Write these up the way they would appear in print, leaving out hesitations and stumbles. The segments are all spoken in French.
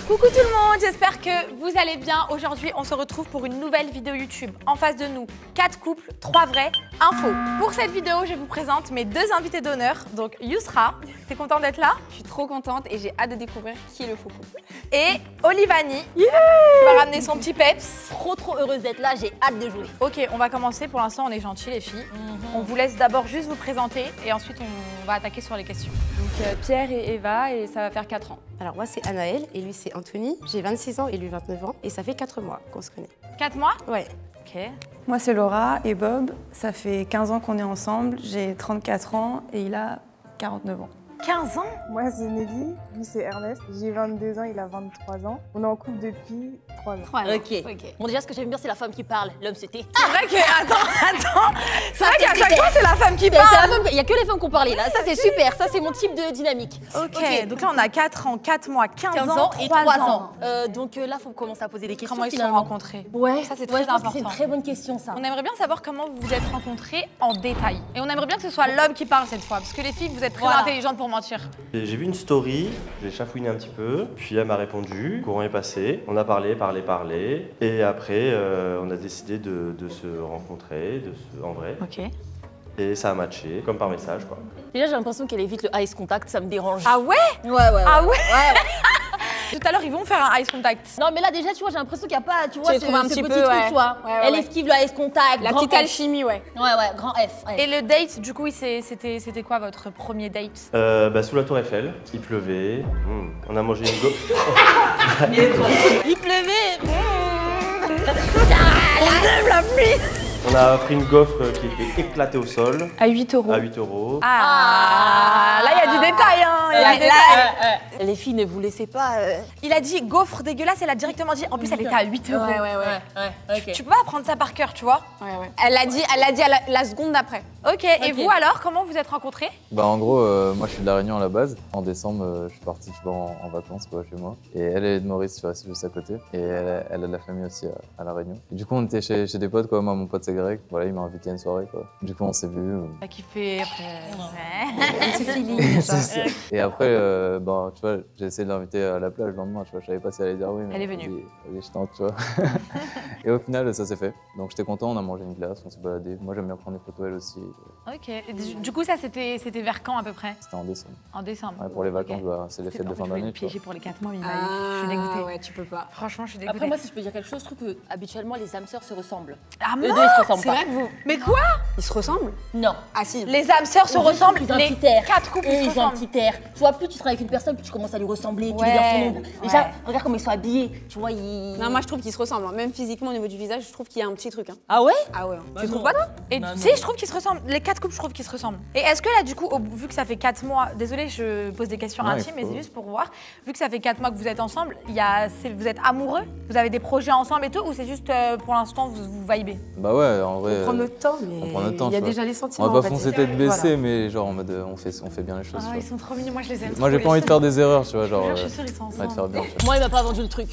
Coucou tout le monde, j'espère que vous allez bien. Aujourd'hui, on se retrouve pour une nouvelle vidéo YouTube. En face de nous, 4 couples, 3 vrais, infos. Pour cette vidéo, je vous présente mes 2 invités d'honneur. Donc Yousra, t'es contente d'être là? Je suis trop contente et j'ai hâte de découvrir qui est le faux couple. Et Olivani, qui va ramener son petit peps. Trop heureuse d'être là, j'ai hâte de jouer. Ok, on va commencer. Pour l'instant, on est gentils les filles. On vous laisse d'abord juste vous présenter et ensuite on va attaquer sur les questions. Donc Pierre et Eva et ça va faire 4 ans. Alors moi c'est Anaël et lui c'est Anthony. J'ai 26 ans et lui 29 ans et ça fait 4 mois qu'on se connaît. 4 mois? Ouais. Ok. Moi, c'est Laura et Bob. Ça fait 15 ans qu'on est ensemble. J'ai 34 ans et il a 49 ans. 15 ans? Moi, c'est Nelly, lui, c'est Ernest. J'ai 22 ans, il a 23 ans. On est en couple depuis 3 ans. Ok. Bon, déjà, ce que j'aime bien, c'est la femme qui parle. L'homme, c'était. C'est vrai que. Attends. C'est vrai qu'à chaque fois, c'est la femme qui parle. Il n'y a que les femmes qui ont parlé là. Ça, c'est super. Ça, c'est mon type de dynamique. Ok, donc là, on a 4 ans, 4 mois, 15 ans et 3 3 ans. Donc là, il faut commencer à poser des questions. Comment ils se sont finalement. rencontrés? Ouais, Ça, c'est ouais, très je pense que important. c'est une très bonne question, ça. On aimerait bien savoir comment vous vous êtes rencontrés en détail. Et on aimerait bien que ce soit l'homme qui parle cette fois, parce que les filles, vous êtes très intelligentes pour mentir. J'ai vu une story, j'ai chafouiné un petit peu, puis elle m'a répondu, le courant est passé, on a parlé, et après on a décidé de se rencontrer, en vrai, Ok. et ça a matché, comme par message quoi. Déjà, j'ai l'impression qu'elle évite le eyes contact, ça me dérange. Ah ouais? Ouais. Ah ouais? Ouais. Tout à l'heure, ils vont faire un eye contact. Non, mais là, déjà, tu vois, j'ai l'impression qu'il n'y a pas, tu vois, J'ai ce trouvé un petit petit peu, truc, ouais. tu vois. Ouais, Elle ouais. esquive le eyes contact. La grand petite F. alchimie, ouais. Ouais, grand F. Ouais. Et le date, du coup, c'était quoi votre premier date? Sous la tour Eiffel, il pleuvait, on a mangé une gaufre. Il pleuvait. On a pris une gaufre qui était éclatée au sol, À 8 euros. à 8 €. Ah, là, il y a du détail, hein. Il y a du détail. Les filles, ne vous laissez pas. Il a dit gaufre dégueulasse, elle a directement dit. En plus, elle était à 8 euros. Ouais, ok. Tu peux pas apprendre ça par cœur, tu vois? Ouais. Elle l'a dit à la seconde d'après. Ok, et vous alors, comment vous êtes rencontrés? Bah en gros, moi je suis de La Réunion à la base. En décembre, je suis parti en vacances quoi, chez moi. Et elle est de Maurice, tu vois, c'est juste à côté. Et elle a de la famille aussi à La Réunion. Et du coup, on était chez des potes quoi. Moi, mon pote c'est grec. Voilà, il m'a invité à une soirée quoi. Du coup, on s'est vus. T'as kiffé après. C'est feeling. C'est ça. Et après, tu vois, j'ai essayé de l'inviter à la plage le lendemain. Tu vois, je savais pas si elle allait dire oui. Mais Elle est venue. Vas-y, je tente, tu vois. Et au final, ça s'est fait. Donc j'étais content. On a mangé une glace, on s'est baladé. Moi, j'aime bien prendre des photos elle aussi. Ok. Et du coup, ça, c'était vers quand à peu près? C'était en décembre. En décembre. Ouais, pour les vacances, Ok. bah, c'est les fêtes de fin Je voulais d'année. le tu vois. piéger pour les 4 mois, mais il m'a dit. Je suis dégoûtée. Ouais, tu peux pas. Franchement, je suis dégoûtée. Après, moi, si je peux dire quelque chose, je trouve que habituellement, les âmes sœurs se ressemblent. Ah Les non, deux, ils se ressemblent C'est pas. vrai que vous. mais quoi? Ils se ressemblent? Non. Ah si. Les âmes sœurs se ressemblent, Ils ont un les petit air. 4 couples Eux, se ils ont un ressemblent. petit air. Tu vois, plus tu travailles avec une personne, plus tu commences à lui ressembler, tu Ouais, lui verses son ombre. Déjà, ouais. regarde comment ils sont habillés. Tu vois, ils. Non, moi je trouve qu'ils se ressemblent. Même physiquement au niveau du visage, je trouve qu'il y a un petit truc. Hein. Ah ouais? Ah ouais. Tu trouves pas toi? Et tu sais, je trouve qu'ils se ressemblent. Les 4 couples, je trouve qu'ils se ressemblent. Et est-ce que là, du coup, vu que ça fait 4 mois, désolée, je pose des questions Non, il intimes, mais faut. c'est juste pour voir. Vu que ça fait 4 mois que vous êtes ensemble, vous êtes amoureux? Vous avez des projets ensemble et tout? Ou c'est juste pour l'instant, vous vibez? Bah ouais, en vrai. On prend notre temps, mais on prend notre temps, il y a tu vois. déjà les sentiments. On va en pas fait. foncer tête baissée, Voilà. mais genre en mode on fait bien les choses. Ah, tu ils vois. sont trop mignons, moi je les aime. Moi j'ai pas envie de faire des erreurs, tu vois, genre. Je suis sûre, ils sont ouais, de ensemble. faire bien. tu vois. Moi, il m'a pas vendu le truc.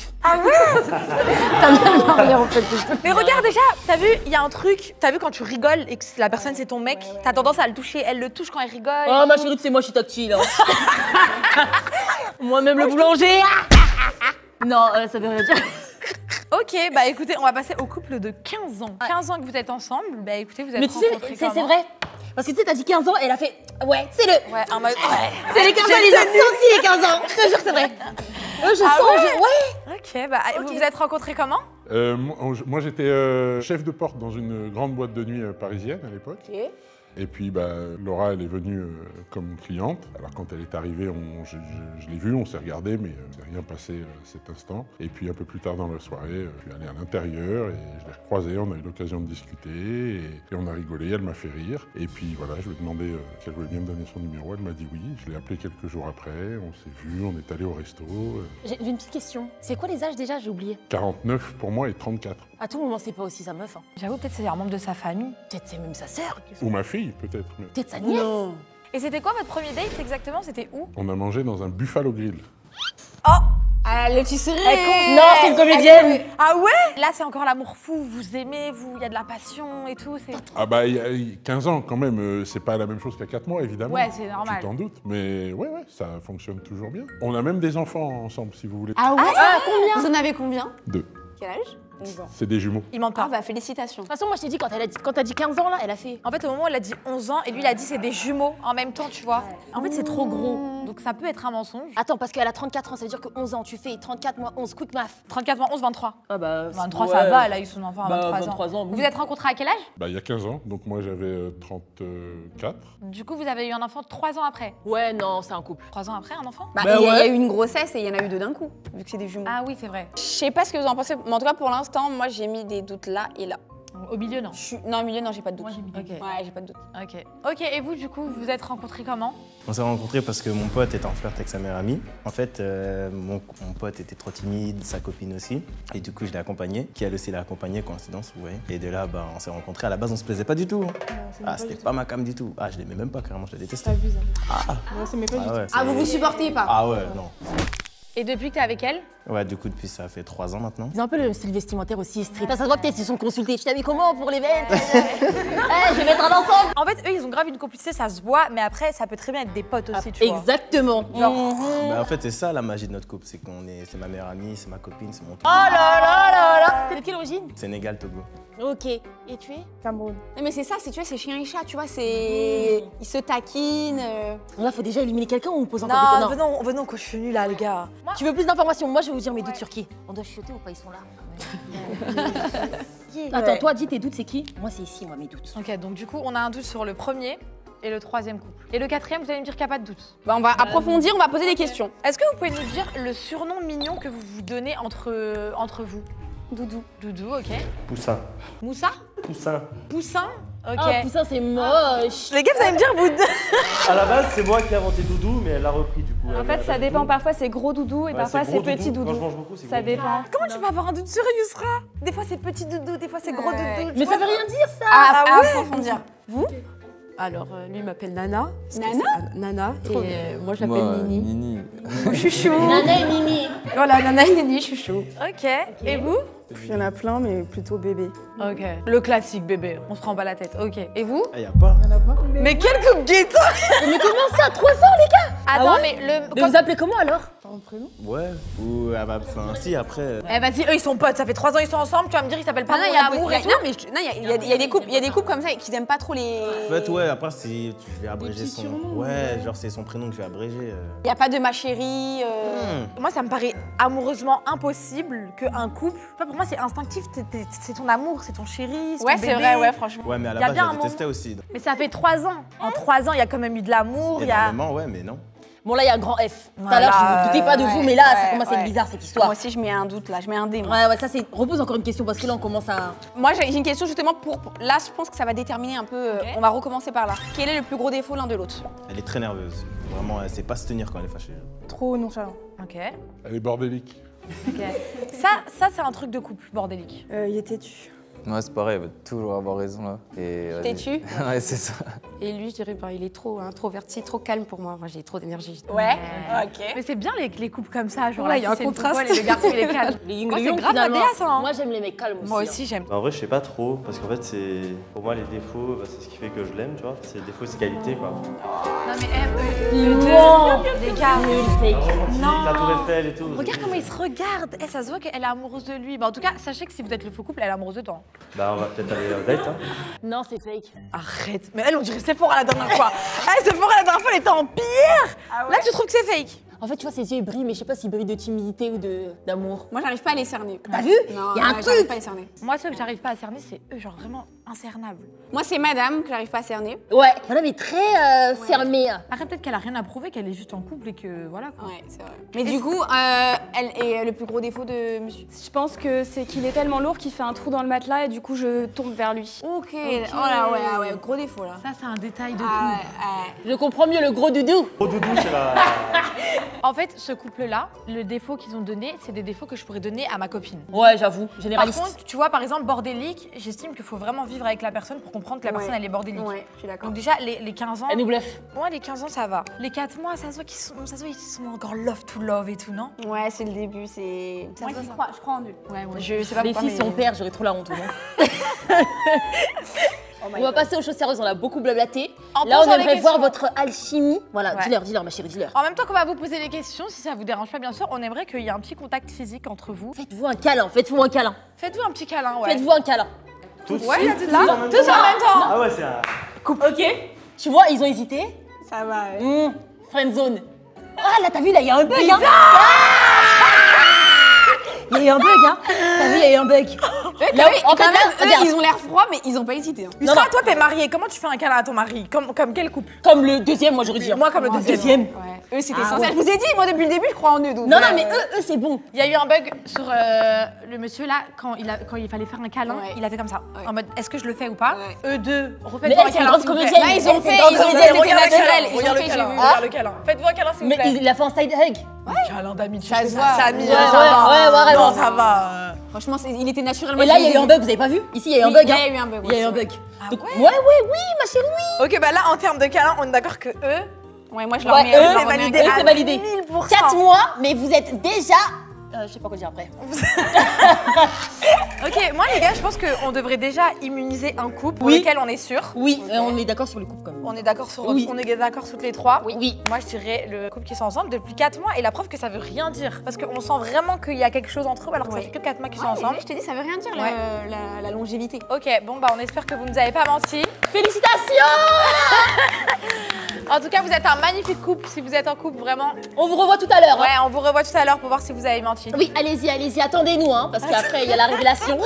Mais regarde déjà, t'as vu, il y a un truc, t'as vu quand tu rigoles et que la personne c'est ton mec, t'as tendance à le toucher, elle le touche quand elle rigole. Oh, ma chérie, c'est moi, je suis tactile. Hein. Moi-même le boulanger. Non, ça veut rien dire. Ok, bah écoutez, on va passer au couple de 15 ans. 15 ans que vous êtes ensemble, bah écoutez, vous êtes Mais tu sais, rencontrés c'est comment? vrai. Parce que tu sais, t'as dit 15 ans et elle a fait. Ouais, c'est le. Ouais, en mode. Ouais. C'est les 15 ans, elle les a sentis, les 15 ans. Je te jure, c'est vrai. Je sens. Ouais. Ok, bah vous vous êtes rencontrés comment? Moi, j'étais chef de porte dans une grande boîte de nuit parisienne à l'époque. Et puis, Laura, elle est venue comme cliente. Alors, quand elle est arrivée, je l'ai vue, on s'est regardé, mais il ne s'est rien passé cet instant. Et puis, un peu plus tard dans la soirée, je suis allé à l'intérieur et je l'ai recroisée. On a eu l'occasion de discuter et on a rigolé. Elle m'a fait rire. Et puis, voilà, je lui ai demandé si elle voulait bien me donner son numéro. Elle m'a dit oui. Je l'ai appelé quelques jours après. On s'est vus, on est allé au resto. J'ai une petite question. C'est quoi les âges déjà? J'ai oublié. 49 pour moi et 34. À tout moment, c'est pas aussi sa meuf. Hein. J'avoue, peut-être c'est un membre de sa famille. Peut-être c'est même sa sœur. Ou ma fille, peut-être. mais- Peut-être sa nièce. Non. Et c'était quoi votre premier date exactement? C'était où? On a mangé dans un Buffalo Grill. Oh! le tisseré. Non, c'est une comédienne. Ah ouais? Là, c'est encore l'amour fou. Vous aimez, il y a de la passion et tout. Ah bah, il y a 15 ans quand même, c'est pas la même chose qu'à 4 mois, évidemment. Ouais, c'est normal. Tu t'en doutes, mais ouais, ça fonctionne toujours bien. On a même des enfants ensemble, si vous voulez. Ah ouais? Combien? Vous en avez combien? 2. Quel âge? 11 ans. C'est des jumeaux. Il ment pas. Ah bah félicitations. De toute façon, moi je t'ai dit, quand t'as dit 15 ans là, elle a fait. En fait, au moment où elle a dit 11 ans, et lui, il a dit c'est des jumeaux en même temps, tu vois. En fait, c'est trop gros. Donc, ça peut être un mensonge. Attends, parce qu'elle a 34 ans, ça veut dire que 11 ans, tu fais 34 moins 11, quick math. 34 moins 11, 23. Ah bah. 23, ça va, elle a eu son enfant à 23 ans. oui. Vous vous êtes rencontrés à quel âge? Bah, il y a 15 ans, donc moi j'avais 34. Du coup, vous avez eu un enfant 3 ans après. Ouais, non, c'est un couple. 3 ans après, un enfant? Bah, il y a eu une grossesse et il y en a eu 2 d'un coup, vu que c'est des jumeaux. Ah oui, c'est vrai. Je sais pas ce que vous en pensez, mais en tout cas pour l'instant, moi j'ai mis des doutes là et là. Au milieu, non. Non, au milieu, non, j'ai pas de doute. Moi, j'ai mis des Ouais, j'ai pas de doute. Ok, et vous, du coup, vous vous êtes rencontrés comment? On s'est rencontrés parce que mon pote était en flirt avec sa meilleure amie. En fait, mon pote était trop timide, sa copine aussi. Et du coup, je l'ai accompagné, qui elle aussi l'a accompagné, coïncidence, vous voyez. Et de là, bah, on s'est rencontrés. À la base, on se plaisait pas du tout. C'était pas ma cam du tout. Ah, je l'aimais même pas, carrément, je la détestais. T'abuses. Ah, Non, ça m'est pas du tout. ouais, Ah, vous vous supportez pas? Ah ouais, non. Et depuis que t'es avec elle? Ouais, du coup, depuis ça fait 3 ans maintenant. Ils ont un peu le style vestimentaire aussi street. Ça se voit que ils se sont consultés. Tu t'habilles comment pour l'événement? Je vais mettre un ensemble. En fait, eux, ils ont grave une complicité, ça se voit, mais après, ça peut très bien être des potes aussi, tu vois. Exactement. Genre. Bah, en fait, c'est ça la magie de notre couple, c'est c'est ma meilleure amie, c'est ma copine, c'est mon truc. Oh là là là là. T'es de quelle origine? Sénégal, Togo. Ok. Et tu es? Cameroun. Non, mais c'est ça, c'est chien et chat, tu vois, c'est. Ils se taquinent. Là, faut déjà éliminer quelqu'un ou on pose encore des questions? venons, que je suis nulle là, les gars. Tu veux plus d'informations? Moi, je vais vous dire mes doutes sur qui. On doit chuchoter ou pas? Ils sont là. Attends, toi, dis tes doutes, c'est qui? Moi, c'est ici, moi, mes doutes. Ok, donc du coup, on a un doute sur le premier et le troisième couple. Et le quatrième, vous allez me dire qu'il n'y a pas de doute. Bah, on va approfondir, on va poser des questions. Est-ce que vous pouvez nous dire le surnom mignon que vous vous donnez entre vous? Doudou. Doudou, ok. Poussin. Moussa? Poussin. Poussin? Ok. Oh, Poussin, c'est moche. Les gars, vous allez me dire, vous deux. À la base, c'est moi qui ai inventé Doudou, mais elle l'a repris du coup. En fait, ça dépend. Parfois, c'est gros doudou et parfois, c'est petit doudou. Quand je mange beaucoup, c'est Ça gros dépend. Comment tu peux avoir un doute sur Yousra? Des fois, c'est petit doudou, des fois, c'est gros doudou. Mais ça veut rien dire, ça. À approfondir. Alors, lui il m'appelle Nana. Nana? Nana. Et moi, je l'appelle Moi, Nini. Nini. Chouchou. Nana et Mimi. Voilà, Nana et Nini, chouchou. Ok. Et vous? Il y en a plein, mais plutôt bébé. Ok. Le classique bébé, on se prend pas la tête. Ok. Et vous? Ah, y a pas. Il y en a pas? Mais quel couple ghetto! Mais comment ça, 3 ans, les gars? Attends, Ah ouais? mais le. Mais vous appelez comment alors? Ton prénom? Ouais. Ou, enfin, si, après. Eh vas-y, eux ils sont potes, ça fait 3 ans ils sont ensemble, tu vas me dire ils s'appellent pas Non, mon il y a amour et tout. Non, mais il y a des couples, il y a des couples comme ça qui n'aiment pas trop les. En fait, ouais, après, si tu vais abréger petits son. surnoms, Ouais, genre, c'est son prénom que je vais abréger. Il y a pas de ma chérie. Moi ça me paraît amoureusement impossible qu'un couple. Pour moi c'est instinctif, c'est ton amour, c'est ton chéri, c'est Ouais, ton c'est bébé. vrai, ouais, franchement. Ouais, mais à Y a la base, bien je un la détestais aussi. Mais ça fait 3 ans. En 3 ans il y a quand même eu de l'amour, il y a. Énormément, ouais, mais non. Bon, là, il y a un grand F. Tout à Voilà. l'heure, je ne doutais pas de vous, mais là, ça Ouais, commence à être ouais. bizarre, cette Moi histoire. aussi, je mets un doute là, je mets un dé. Moi, Ouais, ça, c'est. Repose encore une question, parce que là, on commence à. Moi, j'ai une question justement là, je pense que ça va déterminer un peu. On va recommencer par là. Quel est le plus gros défaut l'un de l'autre? Elle est très nerveuse. Vraiment, elle sait pas se tenir quand elle est fâchée. Trop nonchalant. Ok. Elle est bordélique. Ça c'est un truc de couple bordélique. Il est têtu. Ouais, c'est pareil, elle va toujours avoir raison là. Et, vas-y. Têtu? Ouais, c'est ça. Et lui, je dirais, bah, il est trop introverti, trop calme pour moi. Moi, j'ai trop d'énergie. Ouais. Ok. Mais c'est bien les couples comme ça, genre Ouais, la il y a un fille, c'est une contraste. folle et le garçon il est calme. Les yin Moi, les c'est yang, grave ma finalement. déesse, hein. Moi, j'aime les mecs calmes aussi. Moi aussi j'aime. En vrai, je sais pas trop, parce qu'en fait, c'est pour moi les défauts, bah, c'est ce qui fait que je l'aime, tu vois. C'est les défauts, c'est qualité, quoi. Non mais Non. les gars. Non. La Tour Eiffel et tout. Regarde comment ils se regardent. Eh, ça se voit qu'elle est amoureuse de lui. Bah, en tout cas, sachez que si vous êtes le faux couple, elle est amoureuse de toi. Bah, on va peut-être aller au date, hein. Non, c'est fake. Arrête. Mais elle, on dirait Sephora la dernière fois. Sephora la dernière fois, elle était en pire. Là, tu trouves que c'est fake? En fait, tu vois, ses yeux ils brillent, mais je sais pas s'ils brillent de timidité ou d'amour. Moi, j'arrive pas à les cerner. T'as vu? Non, Il y a un j'arrive truc. pas à les cerner. Moi, ceux que j'arrive pas à cerner, c'est eux, genre vraiment incernables. Moi, c'est madame que j'arrive pas à cerner. Ouais, madame est très fermée. Après, peut-être qu'elle a rien à prouver, qu'elle est juste en couple et que voilà quoi. Ouais, c'est vrai. Mais du coup, elle est le plus gros défaut de monsieur. Je pense que c'est qu'il est tellement lourd qu'il fait un trou dans le matelas et du coup, je tombe vers lui. Ok. Oh là, ouais, gros défaut là. Ça, c'est un détail de couple. Ah ouais. Je comprends mieux le gros doudou. Gros doudou, c'est la. En fait, ce couple-là, le défaut qu'ils ont donné, c'est des défauts que je pourrais donner à ma copine. Ouais, j'avoue, Par généraliste. contre, tu vois, par exemple, bordélique, j'estime qu'il faut vraiment vivre avec la personne pour comprendre que la personne elle est bordélique. Ouais, je suis d'accord. Donc déjà, les 15 ans... Elle nous bluffe. Ouais, les 15 ans, ça va. Les 4 mois, ça se voit qu'ils sont encore love to love et tout, non? Ouais, c'est le début, c'est... Moi, je crois en eux. Ouais, ouais. Je sais pas Les pourquoi, filles, si on perd, j'aurais trop la honte. On va passer aux choses sérieuses, on a beaucoup blablaté. Là, on aimerait voir votre alchimie. Voilà, dis-leur, ma chérie, dis-leur. En même temps qu'on va vous poser des questions, si ça vous dérange pas, bien sûr, on aimerait qu'il y ait un petit contact physique entre vous. Faites-vous un câlin, faites-vous un câlin. Faites-vous un petit câlin, ouais. Faites-vous un câlin. Tout de Ouais, suite, tous en même temps. Ah ouais, c'est un... Ok. Tu vois, ils ont hésité. Ça va. Friendzone. Ah, là, t'as vu, là, il y a un bug, hein. Il y a eu un bug, hein. T'as vu, il y a eu un bug. Là, en fait, eux, ils ont l'air froids, mais ils ont pas hésité. Yusra, toi, t'es mariée. Comment tu fais un câlin à ton mari? Comme quel couple? Comme le deuxième, moi, j'aurais dit. Moi, comme le deuxième. Eux, c'était essentiel. Je vous ai dit, moi, depuis le début, je crois en eux. Donc, Non, mais eux, c'est bon. Il y a eu un bug sur le monsieur là, quand il fallait faire un câlin, il a fait comme ça. En mode, est-ce que je le fais ou pas? Eux deux, refaites-vous un câlin. grande comédienne. Là, ils ont fait, c'était naturel. Regarde le câlin. Faites-vous un câlin, s'il vous plaît. Mais il a fait un side hug. Câlin d'amis, ça se voit. Ça Ouais, vraiment. Non, ça va. Franchement, il était naturellement. Et là, il y a eu un bug, vous avez pas vu? Ici, il y a eu un bug. Il y a eu un bug. Il y a eu un bug. Donc, oui, ma chérie, oui. Ok, bah là, en termes de câlin, on est d'accord que eux. Ouais, moi, je leur mets c'est validé. Eux, c'est validé. 1000%. 4 mois, mais vous êtes déjà. Je sais pas quoi dire après. Ok, moi les gars, je pense qu'on devrait déjà immuniser un couple pour lequel on est sûr. Oui, on est d'accord sur le couple quand même. On est d'accord sur, on est d'accord toutes les trois. Oui. Moi je dirais le couple qui sont ensemble depuis 4 mois et la preuve que ça veut rien dire. Parce qu'on sent vraiment qu'il y a quelque chose entre eux alors que ça fait que 4 mois qu'ils sont ensemble. Je t'ai dit, ça veut rien dire la longévité. Ok, bon bah on espère que vous nous avez pas menti. Félicitations. En tout cas, vous êtes un magnifique couple. Si vous êtes en couple, vraiment. On vous revoit tout à l'heure. Ouais, on vous revoit tout à l'heure pour voir si vous avez menti. Oui, allez-y, attendez-nous, hein, parce qu'après, il y a la révélation.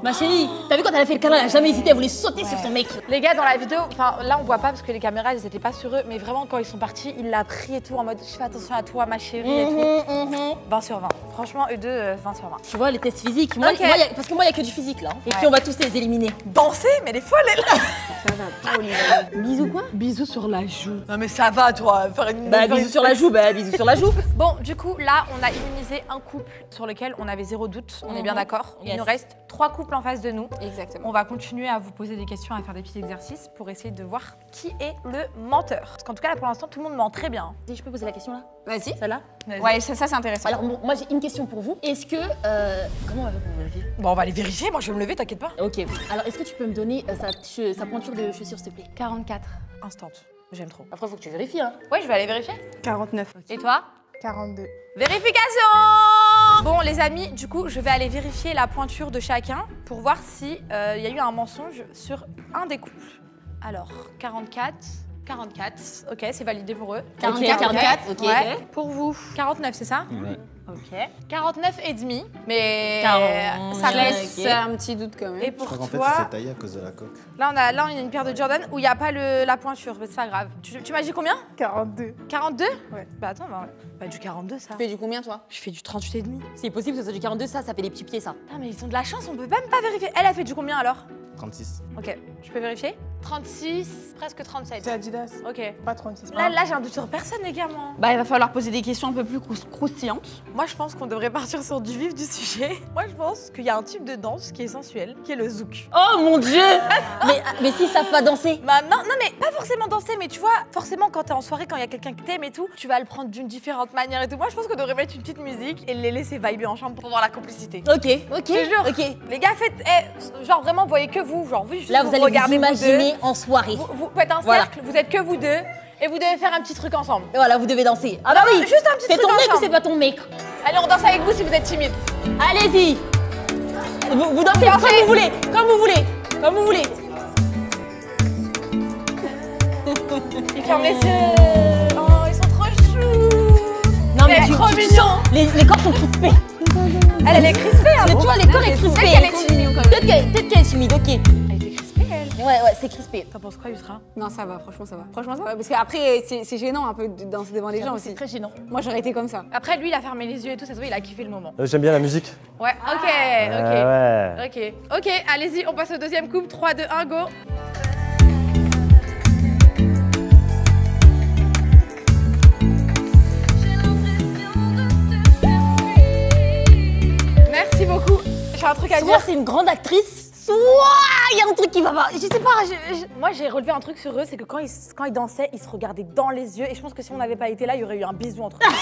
Ma chérie, t'as vu quand elle a fait le câlin, elle a jamais hésité, elle voulait sauter sur son mec. Les gars, dans la vidéo, enfin là, on voit pas parce que les caméras, elles étaient pas sur eux, mais vraiment, quand ils sont partis, il l'a pris et tout, en mode je fais attention à toi, ma chérie et tout. 20 sur 20. Franchement, eux deux, 20 sur 20. Tu vois, les tests physiques, parce que moi, il y a que du physique là. Et puis, on va tous les éliminer. Danser, mais elle est folle, elle. Ça va pas, Olivier. Bisous quoi? Bisous sur la joue. Non, mais ça va, toi, faire une. Bisous sur la joue, bisous sur la joue. Bon, du coup, là, on a immunisé un couple sur lequel on avait 0 doute. On est bien d'accord. Il nous reste 3 couples en face de nous. Exactement. On va continuer à vous poser des questions, à faire des petits exercices pour essayer de voir qui est le menteur. Parce qu'en tout cas, là, pour l'instant, tout le monde ment très bien. Je peux poser la question là? Vas-y. Celle-là? Ouais, ça c'est intéressant. Alors, moi, j'ai une question pour vous. Est-ce que. Comment on va faire pour vous lever? Bon, on va aller vérifier. Moi, je vais me lever, t'inquiète pas. Ok. Alors, est-ce que tu peux me donner sa pointure de chaussure, s'il te plaît? 44. Instant. J'aime trop. Après, faut que tu vérifies, hein. Ouais, je vais aller vérifier. 49. Et toi? 42. Vérification! Bon, les amis, du coup, je vais aller vérifier la pointure de chacun pour voir si y a eu un mensonge sur un des couples. Alors, 44. 44, ok, c'est validé pour eux. 44, ok. Ouais. Pour vous, 49, c'est ça? Ouais. Ok. 49 et demi, mais 40, ça laisse un petit doute quand même. Et Je pour crois qu'en fait, toi, il s'est taillé à cause de la coque. là on a une paire de Jordan où il n'y a pas la pointure, mais c'est pas grave. Tu m'as dit combien? 42. 42? Ouais. Bah attends, bah du 42 ça. Tu fais du combien toi? Je fais du 38 et demi. C'est possible que ce soit du 42, ça fait des petits pieds, ça. Ah mais ils ont de la chance, on peut même pas vérifier. Elle a fait du combien alors? 36. Ok, je peux vérifier? 36, presque 37. C'est Adidas. Ok. Pas 36. Là j'ai un doute sur personne les gars, moi. Bah il va falloir poser des questions un peu plus croustillantes. Moi je pense qu'on devrait partir sur du vif du sujet. Moi je pense qu'il y a un type de danse qui est sensuel, qui est le zouk. Oh mon dieu. mais s'ils savent pas danser. Bah non mais pas forcément danser, mais tu vois, forcément quand t'es en soirée, quand il y a quelqu'un que t'aimes et tout, tu vas le prendre d'une différente manière et tout. Moi je pense qu'on devrait mettre une petite musique et les laisser vibrer en chambre pour voir la complicité. Ok. Je te jure. Ok. Les gars, faites, genre vraiment, voyez que vous, genre juste Là, vous allez vous regardez imaginer en soirée. Vous faites un cercle, vous êtes que vous deux, et vous devez faire un petit truc ensemble. Et voilà, vous devez danser. Ah bah oui. Juste un petit C'est truc ton mec ensemble. ou c'est pas ton mec? Allez, on danse avec vous si vous êtes timide. Allez-y. Vous dansez comme vous voulez, comme vous voulez, comme vous voulez. Ils ferment les yeux. Oh, ils sont trop choux. Non mais C'est trop mignon. Les corps sont crispés. Elle est crispée, hein. Tu vois, les corps est crispé. Peut-être qu'elle est timide. Peut-être qu'elle est timide, ok. Elle était crispée, elle. Ouais, c'est crispé. T'en penses quoi, Yusra? Non ça va, franchement ça va. Franchement ça va. Parce qu'après c'est gênant un peu de danser devant les gens aussi. C'est très gênant. Moi j'aurais été comme ça. Après, lui, il a fermé les yeux et tout, ça se voit, il a kiffé le moment. J'aime bien la musique. Ouais, ok, Ouais. ok, allez-y, on passe au deuxième couple. 3, 2, 1, go. Merci beaucoup. J'ai un truc à dire. C'est une grande actrice. il y a un truc qui va pas. Je sais pas. Moi, j'ai relevé un truc sur eux, c'est que quand ils dansaient, ils se regardaient dans les yeux. Et je pense que si on n'avait pas été là, il y aurait eu un bisou entre eux.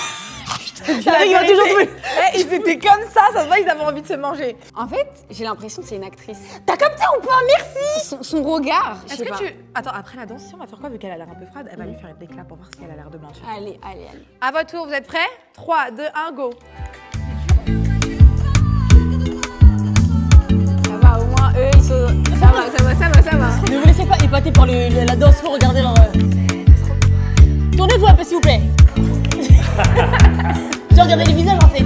Il y a toujours plus. Ils étaient comme ça se voit, ils avaient envie de se manger. En fait, j'ai l'impression que c'est une actrice. T'as capté ou pas? Merci. Son regard, je Est-ce sais que pas. tu... Attends, après la danse, si on va faire quoi vu qu'elle a l'air un peu froide? Elle va lui faire des claps pour voir si elle a l'air de blanchir. Allez. À votre tour, vous êtes prêts? 3, 2, 1, go. Ça va, au moins, eux, ils sont... Ça va. Ne vous laissez pas épater par la danse, faut regarder leur... Tournez-vous un peu s'il vous plaît. J'ai regardé les visages en fait.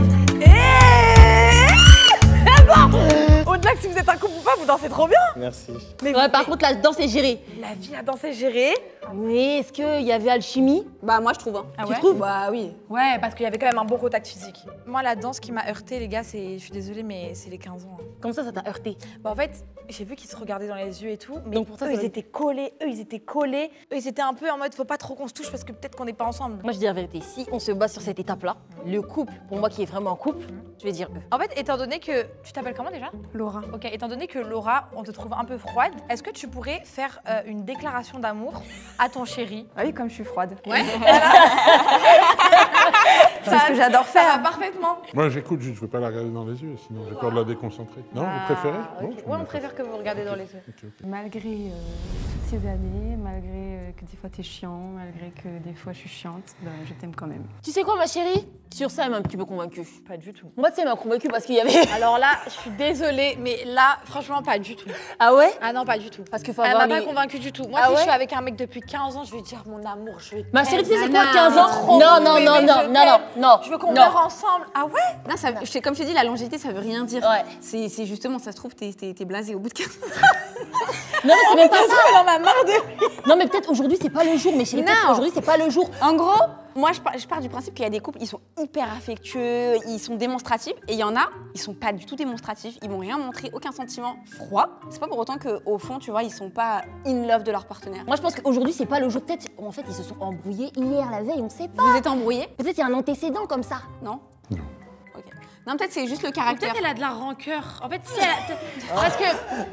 Au-delà que si vous êtes un couple ou pas, vous dansez trop bien. Merci. Mais Ouais, par contre la danse est gérée. la vie, la danse est gérée. Mais est-ce qu'il y avait alchimie? Bah, moi, je trouve. Hein. Ah Tu ouais? trouves? Bah oui. Ouais, parce qu'il y avait quand même un bon contact physique. Moi, la danse qui m'a heurtée, les gars, c'est... Je suis désolée, mais c'est les 15 ans. Comme ça t'a heurté. Bah, en fait, j'ai vu qu'ils se regardaient dans les yeux et tout, mais Donc pour toi, eux, ça ils va- étaient collés, eux, ils étaient un peu en mode, faut pas trop qu'on se touche parce que peut-être qu'on n'est pas ensemble. Moi je dis la vérité, si on se base sur cette étape-là, le couple, pour moi qui est vraiment un couple, je vais dire eux. En fait, étant donné que... Tu t'appelles comment déjà? Laura. Ok, étant donné que Laura, on te trouve un peu froide, est-ce que tu pourrais faire une déclaration d'amour à ton chéri? Ah oui, comme je suis froide. Ouais. C'est ce que j'adore Ça va faire. parfaitement. Moi, j'écoute juste, je veux pas la regarder dans les yeux, sinon j'ai peur de la déconcentrer. Non, vous préférez? Ah, Non, ok. je Ouais, on me- préfère que vous regardez dans les yeux. Ok, ok. Malgré toutes ces années, malgré que des fois t'es chiant, malgré que des fois je suis chiante, ben, je t'aime quand même. Tu sais quoi ma chérie? Sur ça elle m'a un petit peu convaincue. Pas du tout. Moi tu sais elle m'a convaincue parce qu'il y avait... Alors là, je suis désolée, mais là, franchement, pas du tout. Ah ouais? Ah non, pas du tout. Parce qu'il faut Elle avoir m'a pas les... convaincue du tout. Moi, Ah si ouais? je suis avec un mec depuis 15 ans, je vais dire mon amour, je vais Ma chérie tu sais c'est quoi Nana, 15 ans? trop Non, beau, non, bébé, non, je non, t'aime. non. Je veux qu'on Non. meure ensemble. Ah ouais? Non, ça, comme je te dis, la longévité, ça veut rien dire. Ouais. C'est justement, ça se trouve, t'es blasé au bout de 15 ans. Non mais c'est même pas ça. Elle en a marre de... Non mais peut-être aujourd'hui c'est pas le jour, mais chérie peut-être Non. aujourd'hui c'est pas le jour. En gros, moi, je pars du principe qu'il y a des couples, ils sont hyper affectueux, ils sont démonstratifs, et il y en a, ils sont pas du tout démonstratifs, ils vont rien montrer, aucun sentiment froid. C'est pas pour autant qu'au fond, tu vois, ils sont pas in love de leur partenaire. Moi je pense qu'aujourd'hui c'est pas le jour, peut-être en fait ils se sont embrouillés hier, la veille, on sait pas. Vous êtes embrouillés? Peut-être il y a un antécédent comme ça. Non? Non. Ok. Non, peut-être c'est juste le caractère. Peut-être qu'elle a de la rancœur. En fait, si elle a... Parce que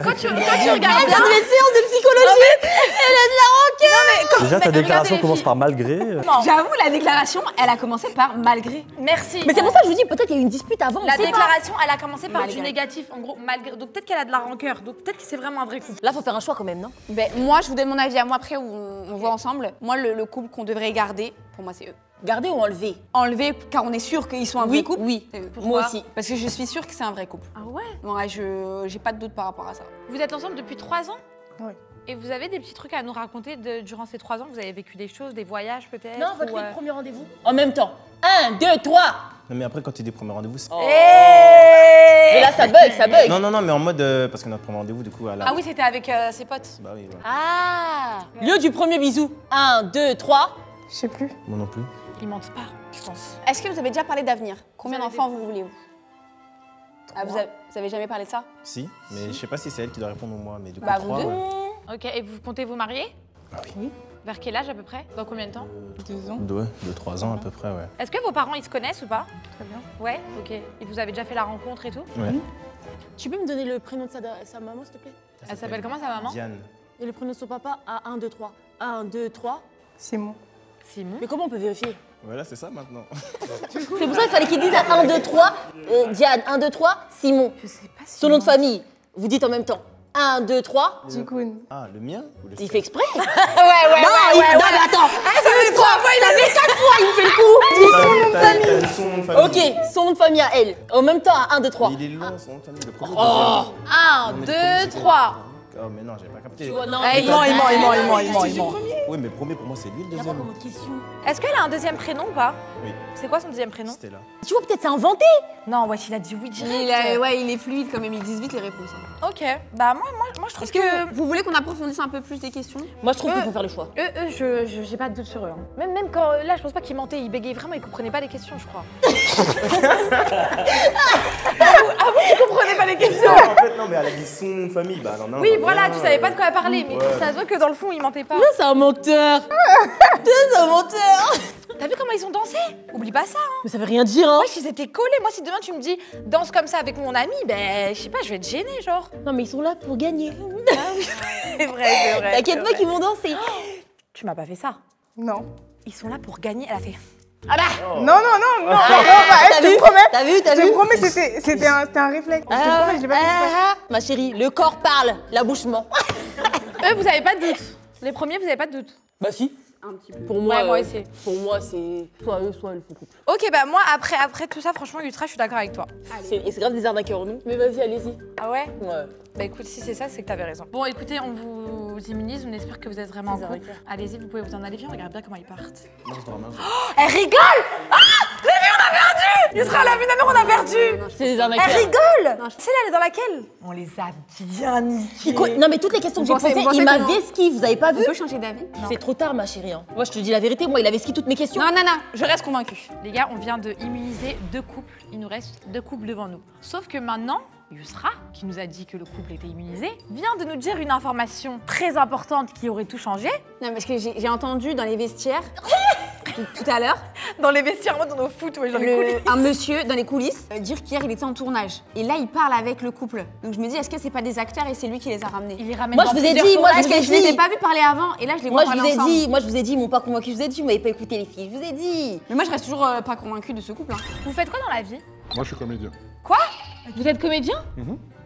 quand tu regardes bien... Elle vient de séance de psychologie. Elle a de la rancœur. Non mais quand... Déjà, ta regardez déclaration les commence filles. par malgré. Non. J'avoue, la déclaration, elle a commencé par malgré. Merci. Mais c'est pour ça que je vous dis peut-être qu'il y a eu une dispute avant. on La sait pas. déclaration, elle a commencé par Malgré. du négatif, en gros, malgré. Donc peut-être qu'elle a de la rancœur. Donc peut-être que c'est vraiment un vrai couple. Là faut faire un choix quand même, non? Ben, moi, je vous donne mon avis à moi après, on voit ensemble. Moi, le couple qu'on devrait garder, pour moi, c'est eux. Garder ou enlever? Enlever, car on est sûr qu'ils sont un vrai couple. Oui. C'est eux. Moi aussi. Parce que je suis sûre que c'est un vrai couple. Ah ouais? Ouais, j'ai pas de doute par rapport à ça. Vous êtes ensemble depuis 3 ans? Oui. Et vous avez des petits trucs à nous raconter durant ces 3 ans? Vous avez vécu des choses, des voyages peut-être? Non, votre ou, premier rendez-vous. En même temps. 1, 2, 3. Non, mais après, quand tu dis premier rendez-vous, c'est... Et là ça bug. Non, mais en mode... parce que notre premier rendez-vous, du coup, à la... Ah oui, c'était avec ses potes. Bah oui, ouais. Ah. Lieu du premier bisou. 1, 2, 3. Je sais plus. Moi non plus. Ils mentent pas, je pense. Est-ce que vous avez déjà parlé d'avenir? Combien Vous avez d'enfants vous voulez? Ah, vous avez jamais parlé de ça? Si, mais je sais pas si c'est elle qui doit répondre ou moi, mais du coup, Bah, vous 3, deux. ouais. Ok, et vous comptez vous marier? Bah oui. Vers quel âge à peu près? Dans combien de temps? 2 ans. 2-3 ans à peu près, ouais. Est-ce que vos parents ils se connaissent ou pas? Très bien. Ouais, ok. Et vous avez déjà fait la rencontre et tout? Ouais. Tu peux me donner le prénom de sa maman s'il te plaît? Elle s'appelle comment sa maman? Diane. Et le prénom de son papa à 1, 2, 3. 1, 2, 3. Simon. Simon. Mais comment on peut vérifier? Voilà, c'est ça maintenant. C'est pour ça qu'il fallait qu'il dise à 1, 2, 3. Diane, 1, 2, 3. Simon. Je sais pas si. Son nom de famille. Vous dites en même temps. 1, 2, 3. Jikoun. Ah, le mien ou le Il sien? fait exprès. Non, mais attends. Ça fait 3 fois, il a fait 4 fois, il me fait le coup. T'as son nom de famille. Ok, son nom de famille à elle. En même temps à 1, 2, 3. Il est long, son nom de famille, le premier. Oh. 1, 2, 3. Oh, mais non, j'ai pas capté. Tu vois, non, Eh, il ment. Oui, mais premier pour moi, c'est lui le Il y a pas deuxième. vraiment de question. Est-ce qu'elle a un deuxième prénom ou pas? Oui, C'est quoi son deuxième prénom? c'était là. Tu vois, peut-être c'est inventé. Non, ouais, il a dit oui direct. Il est fluide quand même, il dit vite les réponses. hein. Ok, bah moi je trouve Est-ce que vous voulez qu'on approfondisse un peu plus des questions? Moi, je trouve qu'il faut faire le choix. J'ai pas de doute sur eux. hein. Même quand, là, je pense pas qu'ils mentaient, ils bégayaient vraiment, ils comprenaient pas les questions, je crois. Tu comprenais pas les questions? En fait, non, mais elle a dit son nom de famille. Bah, non, Oui, voilà, tu savais pas de quoi parler, mais Ouais. ça se voit que dans le fond, ils mentaient pas. C'est un menteur. C'est un menteur. T'as vu comment ils ont dansé? Oublie pas ça, hein. Mais ça veut rien dire, hein. Ouais, ils étaient collés. Moi, si demain tu me dis danse comme ça avec mon ami, ben, je sais pas, je vais être gênée, genre. Non, mais ils sont là pour gagner. C'est vrai. T'inquiète pas qu'ils vont danser. Tu m'as pas fait ça. Non. Ils sont là pour gagner. Elle a fait. Ah bah non, je te promets. T'as vu, Je te promets, c'était un réflexe. Je te promets, je l'ai pas fait. Ma chérie, le corps parle, la bouche ment. Eux, vous avez pas de doute. Les premiers, vous avez pas de doute. Bah si. Un petit peu. Pour moi, Ouais, moi aussi. Pour moi, c'est soit eux, soit le faux couple. Ok, bah moi, après tout ça, franchement, Yusra, je suis d'accord avec toi. Et c'est grave des arnaqueurs, nous. Mais vas-y, allez-y. Ah ouais? Ouais. Bah écoute, si c'est ça, c'est que t'avais raison. Bon, écoutez, on vous immunise, on espère que vous êtes vraiment en couple. Allez-y, vous pouvez vous en aller. Viens, regarde bien comment ils partent. Elle rigole! Ah! La vie, on a perdu! Yusra, la vie d'amour, on a perdu! C'est des arnaqueurs. Elle rigole! Celle-là, elle est dans laquelle? On les a bien niqués. Non, mais toutes les questions que j'ai Vous pensez- posées, vous pensez il m'a qu'on- vesqui, vous avez pas vu? On peut changer d'avis? C'est trop tard, ma chérie. Hein. Moi, je te dis la vérité, moi, il a vesqui toutes mes questions. Non, je reste convaincue. Les gars, on vient de immuniser 2 couples. Il nous reste 2 couples devant nous. Sauf que maintenant, Yusra, qui nous a dit que le couple était immunisé, vient de nous dire une information très importante qui aurait tout changé. Non, parce que j'ai entendu dans les vestiaires, tout à l'heure, Dans les vestiaires, moi, dans nos foot, ouais, dans les coulisses. un monsieur dans les coulisses dire qu'hier il était en tournage. Et là, il parle avec le couple. Donc je me dis, est-ce que c'est pas des acteurs et c'est lui qui les a ramenés? Il les ramène Moi, dans je vous ai plusieurs dit, moi, tournages. je vous ai Je les ai dit. pas vus parler avant et là, je les vois Moi, je parler vous ai ensemble. dit, ils m'ont pas convaincu. Je vous ai dit, vous m'avez pas écouté, les filles. Je vous ai dit. Mais moi, je reste toujours pas convaincue de ce couple. Hein. Vous faites quoi dans la vie? Moi, je suis comédien. Vous êtes comédien?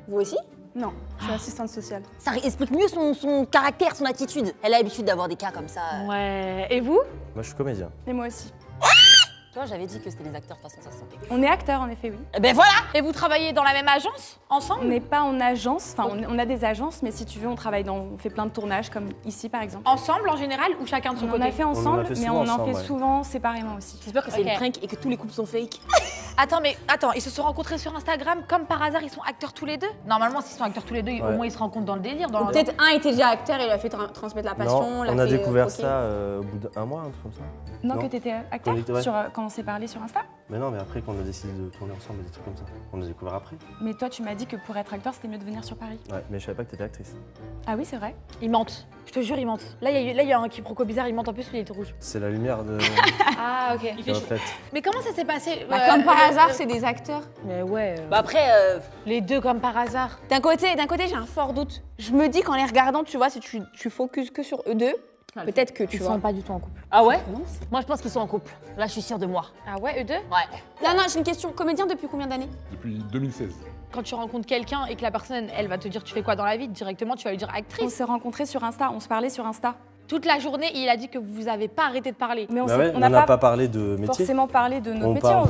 Vous aussi? Non, je suis assistante sociale. Ça explique mieux son caractère, son attitude. Elle a l'habitude d'avoir des cas comme ça. Ouais. Et vous? Moi, je suis comédien. Et moi aussi. Toi, j'avais dit que c'était des acteurs, de toute façon, ça se sentait. On est acteurs, en effet, oui. Eh ben voilà. Et vous travaillez dans la même agence? Ensemble? On n'est pas en agence, enfin on a des agences, mais si tu veux, on fait plein de tournages, comme ici par exemple. Ensemble en général ou chacun de son On côté? en a fait ensemble, mais souvent on en ensemble, fait ouais. souvent séparément aussi. J'espère que c'est Ok. une prank et que tous les couples sont fake. Attends, ils se sont rencontrés sur Instagram, comme par hasard, ils sont acteurs tous les deux? Normalement, s'ils sont acteurs tous les deux, au moins ils se rencontrent dans le délire. Dans Ou peut-être un était déjà acteur et il a fait transmettre la passion. Non, l'a on a fait, découvert croquer. ça au bout d'1 mois, un truc comme ça. Non, Non. que t'étais acteur Ouais. quand on s'est parlé sur Insta. Mais non, mais après, quand on a décidé de tourner ensemble, des trucs comme ça. On a découvert après. Mais toi, tu m'as dit que pour être acteur, c'était mieux de venir sur Paris. Ouais, mais je savais pas que t'étais actrice. Ah oui, c'est vrai. Ils mentent. Je te jure, ils mentent. Là, il y a un quiproquo bizarre, ils mentent en plus, lui, il est rouge. C'est la lumière de. Ah, ok. qui reflète. Mais comment ça s'est passé? Bah, comme par hasard, c'est des acteurs. Mais ouais. Bah après, Les deux comme par hasard. D'un côté, j'ai un fort doute. Je me dis qu'en les regardant, tu vois, si tu focuses que sur eux deux, peut-être que tu Ils vois. sont pas du tout en couple. ah ouais? Moi, je pense qu'ils sont en couple. Là, je suis sûre de moi. Ah ouais, eux deux? Ouais. Non, j'ai une question. Comédien depuis combien d'années? Depuis 2016. Quand tu rencontres quelqu'un et que la personne, elle va te dire tu fais quoi dans la vie, directement tu vas lui dire On actrice. s'est rencontrés sur Insta, on se parlait sur Insta. Toute la journée, il a dit que vous avez pas arrêté de parler. Mais on Bah ouais, on on n'a n'a pas, pas parlé de métier. forcément parlé de notre On métier. parle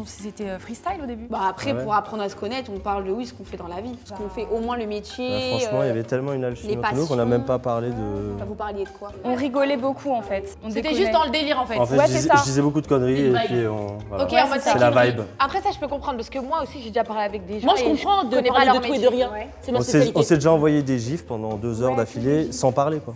C'était freestyle au début. Bah après, Ah ouais. pour apprendre à se connaître, on parle de oui, ce qu'on fait dans la vie. Ce qu'on fait au moins le métier. Ouais, franchement, il y avait tellement une alchimie entre nous qu'on n'a passions. même pas parlé de. Bah, vous parliez de quoi? On rigolait beaucoup en fait. On C'était déconnait. juste dans le délire en fait. En fait, Ouais, je, c'est disais, ça. je disais beaucoup de conneries et Une vibe. puis on. Voilà. Ok, Ouais, en mode c'est ça. C'est la taquinerie. vibe. Après ça, je peux comprendre parce que moi aussi, j'ai déjà parlé avec des gens. Moi, je et comprends de connais pas parler leur de tout et de métier. rien. Ouais. C'est ma On s'est spécialité. déjà envoyé des gifs pendant 2 heures d'affilée sans parler quoi.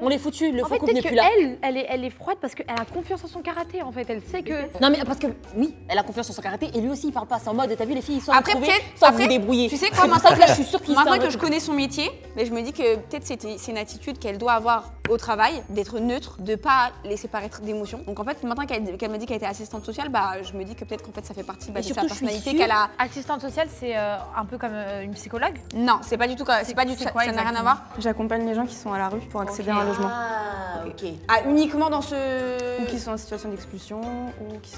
On est foutus, le En faux fait, couple n'est peut-être plus là. elle est froide parce qu'elle a confiance en son karaté en fait. Elle sait que. Non mais parce que oui, elle a confiance en son karaté et lui aussi il parle pas. C'est en mode, t'as vu les filles, ils sont Après, retrouvées, peut-être- sans après, vous débrouiller. Tu sais quoi, C'est pour ça que là je suis sûre qu'il Maintenant s'en que je connais son métier, mais je me dis que peut-être c'est une attitude qu'elle doit avoir au travail, d'être neutre, de pas laisser paraître d'émotions. Donc en fait, maintenant qu'elle m'a dit qu'elle était assistante sociale, bah je me dis que peut-être qu'en fait ça fait partie Et de sa surtout, je suis personnalité sûre- qu'elle a. Assistante sociale, c'est un peu comme une psychologue. Non, c'est pas du tout ça, c'est ça quoi n'a rien à exactement voir. J'accompagne les gens qui sont à la rue pour accéder à un logement. Ah, ok. Ah, uniquement dans ce. Ou qui sont en situation d'expulsion, ou qui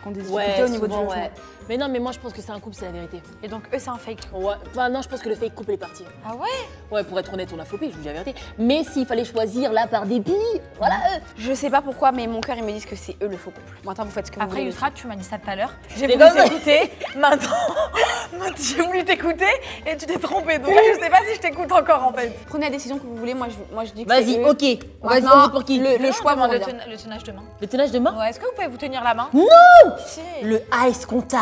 ont des difficultés Ouais, au niveau souvent, du logement. ouais. Mais non, mais moi je pense que c'est un couple, c'est la vérité. Et donc eux, c'est un fake. Ouais. Enfin non, je pense que le fake couple est parti. Ah ouais? Ouais, pour être honnête, on a flopé, je vous dis la vérité. Mais s'il fallait choisir là par dépit, voilà eux. Je sais pas pourquoi, mais mon cœur il me dit que c'est eux le faux couple. Maintenant vous faites ce que vous Après, voulez. Yusra, tu m'as dit ça tout à l'heure. J'ai Mais voulu comme ça. t'écouter. Maintenant, j'ai voulu t'écouter et tu t'es trompée. Donc là, je sais pas si je t'écoute encore en fait. Prenez la décision que vous voulez, moi je dis que Vas-y, c'est eux. ok. Vas-y, Maintenant, on vote pour qui? le choix demande vous le, revient. le tenage de main. Le tenage de main? Ouais, est-ce que vous pouvez vous tenir la main? Non. Si. Le ice contact.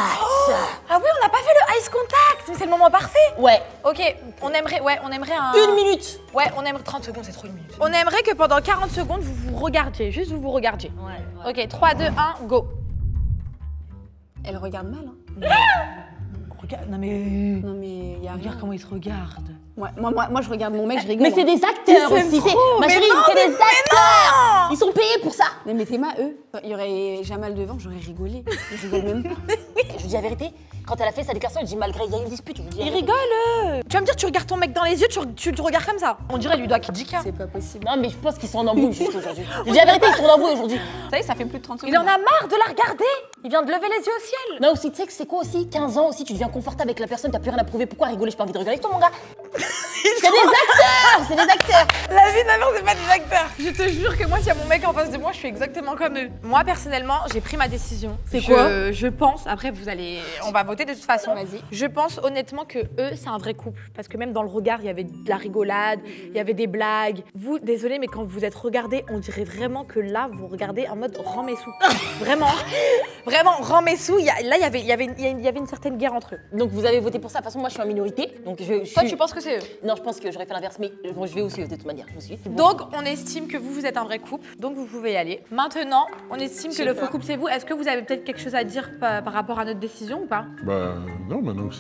Ah oui, on n'a pas fait le ice contact, mais c'est le moment parfait. Ouais. Ok, on aimerait un. 1 minute. Ouais, on aimerait 30 secondes, c'est trop une minute. On aimerait que pendant 40 secondes, vous vous regardiez, juste vous vous regardiez. Ouais. Ok, 3, 2, 1, go. Elle regarde mal, hein. Regarde, non mais y a regarde rien. comment ils se regardent. Moi, je regarde mon mec, je rigole. Mais c'est des acteurs aussi. Ma chérie, c'est des acteurs. Ils sont payés pour ça. Mais mettez-moi eux. Il y aurait Jamal devant, j'aurais rigolé. Je rigole même pas. Je vous dis la vérité, quand elle a fait sa déclaration, elle dit malgré, il y a une dispute. Il rigole. Tu vas me dire, tu regardes ton mec dans les yeux, tu le regardes comme ça. On dirait lui doit Kidjika. C'est pas possible. Non, mais je pense qu'ils sont en embrouille juste aujourd'hui. Je dis la vérité, ils sont en embrouille aujourd'hui. Ça y est, ça fait plus de 30 secondes. Il en a marre de la regarder. Il vient de lever les yeux au ciel. Non, aussi, tu sais que c'est quoi aussi 15 ans aussi, tu deviens confortable avec la personne, t'as plus rien à prouver. Pourquoi rigoler? J'ai pas envie de rigoler avec toi, mon gars. C'est des acteurs. C'est des acteurs. La vie de ma mère, c'est pas des acteurs. Je te jure que moi, s'il y a mon mec en face de moi, je suis exactement comme eux. Moi, personnellement, j'ai pris ma décision. C'est quoi? Je pense, après, on va voter de toute façon. Vas-y. Je pense honnêtement que eux, c'est un vrai couple. Parce que même dans le regard, il y avait de la rigolade, il y avait des blagues. Vous, désolé, mais quand vous êtes regardés, on dirait vraiment que là, vous regardez en mode rends mes sous. Vraiment. Vraiment, rends mes sous. Là, il y avait une certaine guerre entre eux. Donc vous avez voté pour ça. De toute façon, moi, je suis en minorité. Donc Toi, tu penses que c'est eux? Non, je pense que j'aurais fait l'inverse, mais bon, je vais aussi de toute manière. Je vous suis. Donc, on estime que vous êtes un vrai couple, donc vous pouvez y aller. Maintenant, on estime que le faux couple, c'est vous. Est-ce que vous avez peut-être quelque chose à dire par rapport à notre décision ou pas? Bah non, maintenant que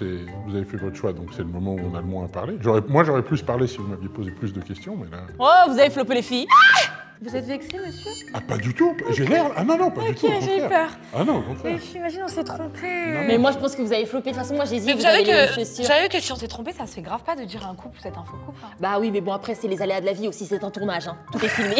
vous avez fait votre choix, donc c'est le moment où on a le moins à parler. Moi, j'aurais plus parlé si vous m'aviez posé plus de questions, mais là... Oh, vous avez floppé les filles. Vous êtes vexé, monsieur? Ah, pas du tout. J'ai l'air... Ah non, pas du tout. Ok, j'ai eu peur. Ah non, au contraire. Mais imagine, on s'est trompé. Mais moi, je pense que vous avez floppé. De toute façon, moi, j'ai dit, Mais vous avez les chaussures. sérieux que si on s'est trompé, ça se fait grave pas de dire à un couple, vous êtes un faux couple. Hein. Bah oui, mais bon, après, c'est les aléas de la vie aussi, c'est un tournage, hein. Tout est filmé.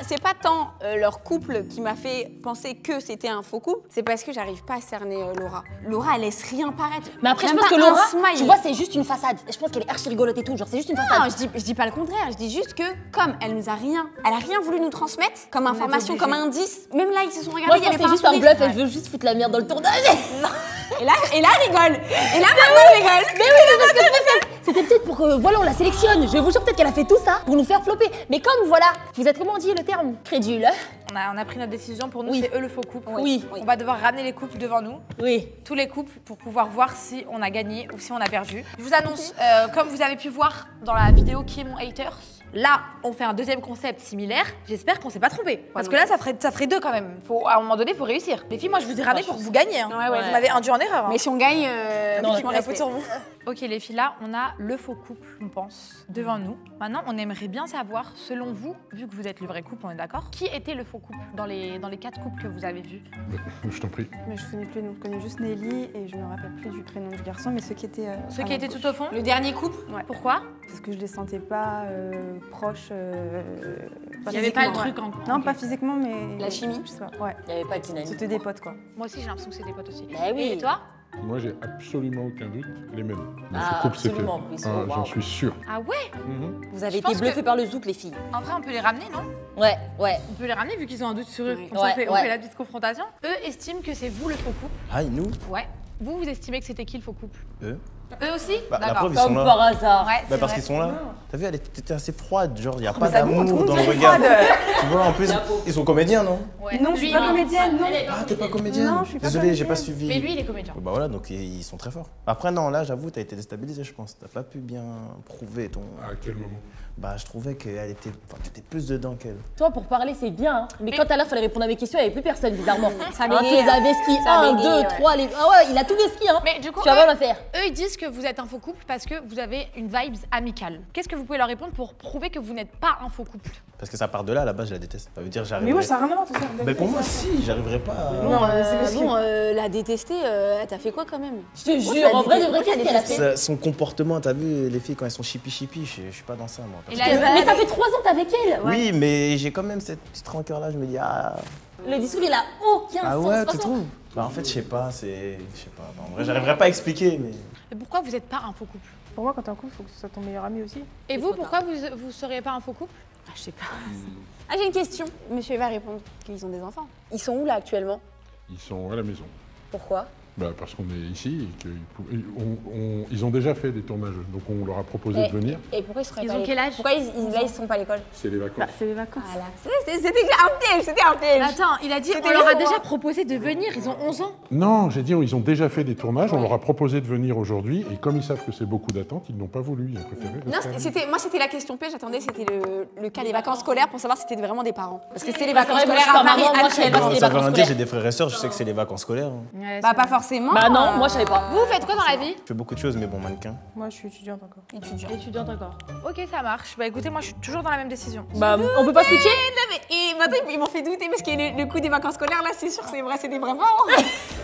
C'est pas tant leur couple qui m'a fait penser que c'était un faux couple, c'est parce que j'arrive pas à cerner Laura. Laura, elle laisse rien paraître. Mais après, je Même pense pas que un Laura, smile. tu vois, c'est juste une façade. Je pense qu'elle est archi rigolote et tout, genre, c'est juste une façade. Non, je dis pas le contraire, je dis juste que comme elle nous a rien, elle a rien voulu nous transmettre comme information, comme indice. Même là, ils se sont regardés, Moi, il y je pense avait que pas c'est juste un sourire. bluff, elle veut juste foutre la merde dans le tournage. Et là, elle rigole. Et là, maintenant, elle rigole. Mais oui, mais parce que c'était peut-être pour que, voilà, on la sélectionne. Je vous jure, peut-être qu'elle a fait tout ça pour nous faire flopper. Mais comme, voilà, vous êtes, comment on dit le terme? Crédule. On a pris notre décision, pour nous, Oui. c'est eux le faux couple. Oui. On va devoir ramener les couples devant nous. Oui. Tous les couples pour pouvoir voir si on a gagné ou si on a perdu. Je vous annonce, comme vous avez pu voir dans la vidéo Qui est mon haters, là, on fait un deuxième concept similaire. J'espère qu'on s'est pas trompé. Parce que là, ça ferait deux quand même. À un moment donné, il faut réussir. Les filles, moi, je vous ai ramené pour que vous gagniez. Hein. Ouais. Vous m'avez induit en erreur. Hein. Mais si on gagne, Non, je m'en la faute sur vous. Ok, les filles, là, on a le faux couple, on pense, devant nous. Maintenant, on aimerait bien savoir, selon vous, vu que vous êtes le vrai couple, on est d'accord, qui était le faux couple dans les 4 couples que vous avez vus? Je t'en prie. Mais je connais plus, je connais juste Nelly et je me rappelle plus du prénom du garçon, mais ceux qui étaient. Ceux qui étaient tout au fond? Le dernier couple. Ouais. Pourquoi? Parce que je les sentais pas proches. Il n'y avait pas le physiquement, truc ouais. en. Non, pas physiquement, mais. La chimie. Je sais pas, ouais. Il n'y avait pas de dynamique. C'était des potes, quoi. Moi aussi, j'ai l'impression que c'était des potes aussi. Bah oui. Et toi? Moi, j'ai absolument aucun doute, les mêmes. Dans Ah, ce couple, c'était. absolument. Ils sont- J'en waouh. suis sûr. Ah ouais? Vous avez Je été pense bluffés que- par le zouk, les filles. En vrai, on peut les ramener, non? Ouais. On peut les ramener vu qu'ils ont un doute sur eux. Oui. Comme ça, Ouais, on ouais. fait la petite confrontation. Eux estiment que c'est vous le faux couple. Ah, nous Ouais. Vous estimez que c'était qui le faux couple? Eux Eux aussi? Bah, la D'accord. preuve, ils sont Comme là. par hasard. Ouais, Bah c'est parce vrai. qu'ils sont là. T'as vu, elle était assez froide, genre il n'y a pas ça montre, d'amour dans le c'est regard. froide. Tu vois, en plus, ils sont comédiens, non? Ouais. Non, je suis pas comédienne, non. Ah, t'es pas comédienne? Non, je suis pas Désolé, j'ai pas comédienne. suivi. Mais lui, il est comédien. Bah voilà, donc ils sont très forts. Après, non, là, j'avoue, t'as été déstabilisé, je pense. T'as pas pu bien prouver ton. À quel moment? Bah, je trouvais qu'elle était. Enfin, t'étais plus dedans qu'elle. Toi, pour parler, c'est bien, hein. Mais quand à l'heure, fallait répondre à mes questions, il n'y avait plus personne, bizarrement. Ça Hein, bégaye, tu les as vesquis. Ça 1, bégaye, 2, ouais. 3, les. Ah ouais, il a tout vesquis, hein. Mais du coup, Tu vas voir l'affaire. eux, ils disent que vous êtes un faux couple parce que vous avez une vibes amicale. Qu'est-ce que vous pouvez leur répondre pour prouver que vous n'êtes pas un faux couple? Parce que ça part de là, à la base, je la déteste. Ça veut dire, j'arriverai. Mais moi, ça n'a rien à voir tout ça. Mais pour moi, si, j'arriverai pas à. Bon, c'est parce que- la détester, elle t'a fait quoi quand même? Je te jure, en vrai, de vrai, qu'est-ce qu'elle a fait? Son comportement, t'as vu, les filles, quand elles sont chippy, je suis pas dans ça, moi. Et Mais ça fait 3 ans que t'es avec elle. Oui, mais j'ai quand même cette petite rancœur-là, je me dis, ah. Le discours, il a aucun Ah sens. ouais, de toute tu façon. trouves? Bah, en fait, je sais pas, c'est. Je sais pas. En vrai, j'arriverai pas à expliquer, mais. Mais pourquoi vous n'êtes pas un faux couple? Pour moi, quand t'es en couple, il faut que ce soit ton meilleur ami aussi. Et vous, pourquoi vous seriez pas un faux couple? Ah, je sais pas. Ah, j'ai une question. Monsieur va répondre qu'ils ont des enfants. Ils sont où là actuellement? Ils sont à la maison. Pourquoi? Bah, parce qu'on est ici et qu'ils ont déjà fait des tournages, donc on leur a proposé de venir. Et pourquoi ils seraient Ils pas ont à quel âge? Pourquoi ils sont pas à l'école? C'est les vacances. C'est les vacances. Voilà. C'était un piège. Attends, il a dit C'était on leur a bien, déjà moi. proposé de venir, ils ont 11 ans. Non, j'ai dit ils ont déjà fait des tournages, on leur a proposé de venir aujourd'hui, et comme ils savent que c'est beaucoup d'attentes, ils n'ont pas voulu, ils ont préféré Non, rester à la maison. moi c'était la question piège, j'attendais c'était le cas des vacances scolaires pour savoir si c'était vraiment des parents. Parce que c'était les Bah, vacances c'est vrai, moi, scolaires je suis à pas Paris maman, moi, je savais pas actuellement. c'était les Ça veut vacances rien dire, scolaires. j'ai des frères et sœurs, je sais que c'est les vacances scolaires. Hein. Bah pas forcément. forcément. Bah non, moi je savais pas. Vous faites quoi dans la vie? Je fais beaucoup de choses, mais bon, mannequin. Moi, je suis étudiante encore. Étudiante encore. Ok, ça marche. Bah écoutez, moi je suis toujours dans la même décision. Bah on peut pas switcher? Et maintenant, ils m'ont fait douter parce que le coup des vacances scolaires, là, c'est sûr, c'est vrai, c'était vraiment.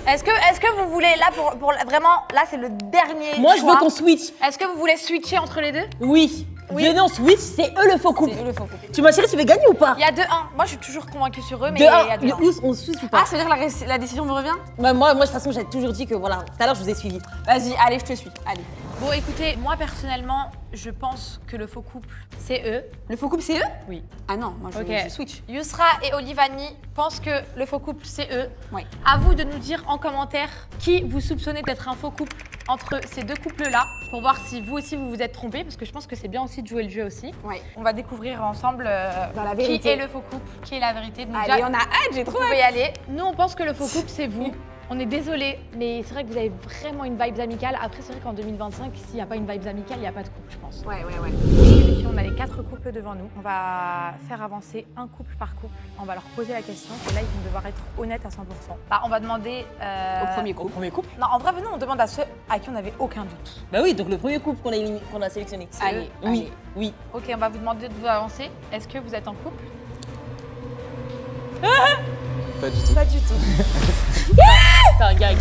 Est-ce que vous voulez, là, pour vraiment, là c'est le dernier Moi je choix. veux qu'on switch. Est-ce que vous voulez switcher entre les deux? Oui. Venez on switch, c'est eux le faux couple. C'est le faux couple. Tu ma chérie, tu veux gagner ou pas? Il y a 2-1. Moi je suis toujours convaincue sur eux, mais De il y a 2-1. on switch ou pas? Ah, ça veut dire que la décision me revient? Bah, moi de toute façon, j'ai toujours dit que voilà, tout à l'heure je vous ai suivi. Vas-y, allez, je te suis. Allez. Bon, écoutez, moi personnellement, je pense que le faux couple, c'est eux. Le faux couple, c'est eux? Oui. Ah non, moi Ok. je switch. Yusra et Olivani pensent que le faux couple, c'est eux. Ouais. À vous de nous dire en commentaire qui vous soupçonnez d'être un faux couple entre ces deux couples-là, pour voir si vous aussi vous vous êtes trompés, parce que je pense que c'est bien aussi de jouer le jeu aussi. Ouais. On va découvrir ensemble Dans la qui vérité. est le faux couple, qui est la vérité. Donc Allez, déjà, on a hâte, j'ai trop vous hâte. pouvez y aller. Nous, on pense que le faux couple, c'est vous. On est désolé, mais c'est vrai que vous avez vraiment une vibe amicale. Après, c'est vrai qu'en 2025, s'il n'y a pas une vibe amicale, il n'y a pas de couple, je pense. Ouais. Les filles, on a les 4 couples devant nous. On va faire avancer un couple par couple. On va leur poser la question. Et là, ils vont devoir être honnêtes à 100%. Bah, on va demander Au premier couple. Premier couple? Non, en vrai, nous, on demande à ceux à qui on n'avait aucun doute. Bah oui, donc le premier couple qu'on a sélectionné. c'est Allez, eux. Oui, oui. Ok, on va vous demander de vous avancer. Est-ce que vous êtes en couple? Pas du tout. Pas du tout. C'est un gag.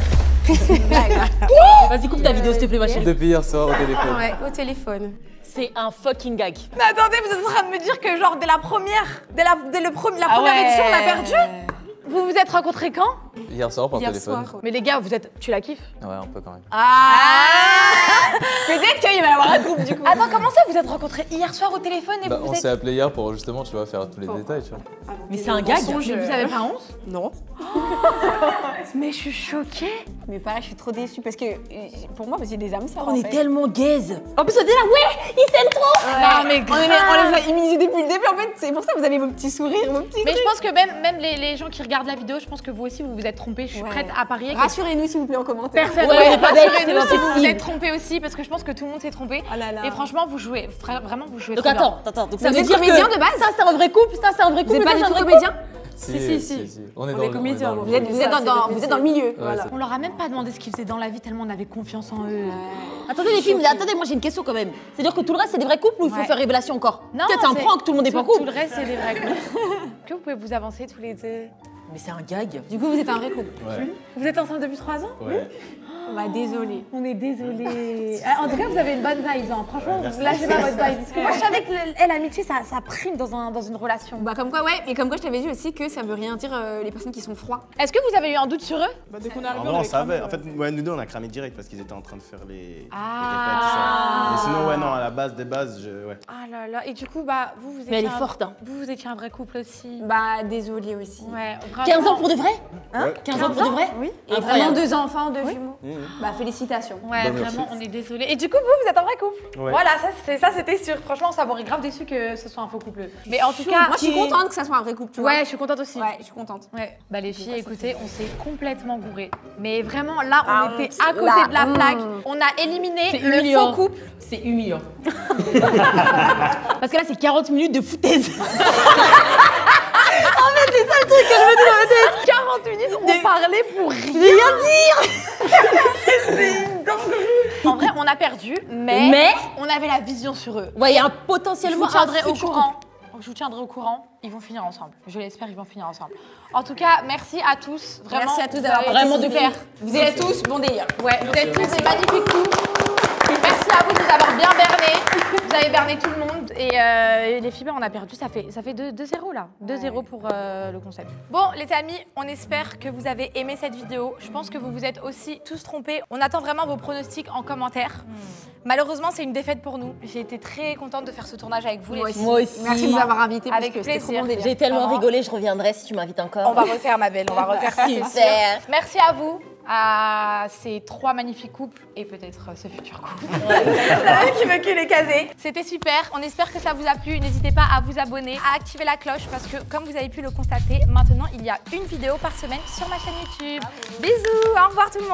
Vas-y, coupe ta vidéo s'il te plaît, ma chérie. Depuis hier soir au téléphone. Ouais, au téléphone. C'est un fucking gag. Mais attendez, vous êtes en train de me dire que genre dès la première ouais. édition, on a perdu? Vous vous êtes rencontrés quand? Hier soir par Hier téléphone. soir. Mais les gars, tu la kiffes? Ouais, un peu quand même. Peut-être qu'il va y avoir un couple du coup. Attends, comment ça vous êtes rencontrés hier soir au téléphone et Bah, vous on êtes... s'est appelé hier pour justement, tu vois, faire tous les détails, tu vois. Mais c'est un gag. Mais vous avez pas honte? Non. Mais je suis choquée. Mais pareil, je suis trop déçue parce que pour moi, c'est des âmes sœurs. On en est fait. tellement gaze. En plus, on dit là, ouais, ils s'aiment trop. Non mais On les a immunisés depuis le début. En fait, c'est pour ça que vous avez vos petits sourires, vos petits. Mais je pense que même les gens qui regardent la vidéo, je pense que vous aussi vous vous êtes trompés. Je suis Ouais. prête à parier que Rassurez-nous s'il vous plaît en commentaire. personne Ouais, on est pas bêtes, rassurez-nous c'est si vous vous possible. êtes trompés aussi parce que je pense que tout le monde s'est trompé. Oh là là. Et franchement, vous jouez vraiment vous jouez Donc trop bien. attends. Donc Ça veut vous êtes dire comédien que de base? Ça, c'est un vrai couple. Ça, c'est un vrai Vous couple. n'êtes pas ça, du c'est un tout vrai comédien? Si. On est dans comédiens, le Vous êtes dans le milieu. Voilà. On leur a même pas demandé ce qu'ils faisaient dans la vie tellement on avait confiance en eux. Attendez les filles, mais attendez, moi j'ai une question quand même. C'est-à-dire que tout le reste c'est des vrais couples ou il faut Ouais. faire révélation encore? Non, Peut-être c'est un prank, tout le monde n'est pas en Tout couple. le reste c'est des vrais couples. Que vous pouvez vous avancer tous les deux? Mais c'est un gag. Du coup, vous êtes un vrai couple. Ouais. Vous êtes ensemble depuis 3 ans? Ouais. Bah désolé. On est désolé. En tout cas, vous avez une bonne vibe. Hein. Franchement, vous lâchez pas votre vibe. Parce que moi, je savais que l'amitié, ça prime dans une relation. Bah comme quoi, ouais. Et comme quoi, je t'avais dit aussi que ça veut rien dire les personnes qui sont froids. Est-ce que vous avez eu un doute sur eux? Bah, dès qu'on est En arrivé, vrai, on avait savait. cramé, En fait, ouais, nous deux, on a cramé direct parce qu'ils étaient en train de faire les répètes. Ah. Mais sinon, ouais, non, à la base des bases, ouais. Ah là là. Et du coup, bah, vous étiez Mais elle est un- forte, hein. Vous étiez un vrai couple aussi. Bah désolé aussi. Ouais, 15 ans pour de vrai? Hein 15 ans pour de vrai? Oui. Et Incroyable. vraiment 2 enfants, 2 jumeaux. Bah félicitations. Ouais, Bah, vraiment, merci. on est désolé. Et du coup, vous êtes un vrai couple. Ouais. Voilà, ça c'était sûr. Franchement, ça m'aurait grave déçu que ce soit un faux couple. Mais en tout cas, Moi, je suis contente que ça soit un vrai couple, tu vois. Ouais, je suis contente aussi. Ouais, je suis contente. Ouais, bah les filles, écoutez, on s'est complètement gouré. Mais vraiment, là, on Ah, était on- à côté là, de la plaque. mmh. On a éliminé C'est le humiliant. faux couple. C'est humiliant. Parce que là c'est 40 minutes de foutaise. 40 minutes, on parlait pour rien. En vrai, on a perdu, mais on avait la vision sur eux. Ouais, il y a un Je potentiellement vous tiendrai un au futur courant. Je vous tiendrai au courant. Ils vont finir ensemble. Je l'espère, ils vont finir ensemble. En tout cas, merci à tous. Vraiment, Merci à tous vous d'avoir avez- vraiment de participé. cœur. Vous êtes tous bon délire. Ouais, vous êtes tous des magnifiques coups. Merci à vous de nous avoir bien berné. Vous avez berné tout le monde. Et les filles, on a perdu. Ça fait 2-0 là. 2-0 pour le concept. Bon, les amis, on espère que vous avez aimé cette vidéo. Je pense que vous vous êtes aussi tous trompés. On attend vraiment vos pronostics en commentaire. Malheureusement, c'est une défaite pour nous. J'ai été très contente de faire ce tournage avec vous, les filles. Moi aussi. Merci de nous avoir invités parce Avec que c'était trop plaisir. bon délire. J'ai tellement Vraiment. rigolé, je reviendrai si tu m'invites encore. On va refaire, ma belle. On va refaire ça, c'est sûr. Super. Merci à vous, à ces 3 magnifiques couples et peut-être ce futur couple. Qui veut qu'il est casé. C'était super. On espère que ça vous a plu. N'hésitez pas à vous abonner, à activer la cloche parce que, comme vous avez pu le constater, maintenant il y a une vidéo par semaine sur ma chaîne YouTube. Bisous. Au revoir tout le monde.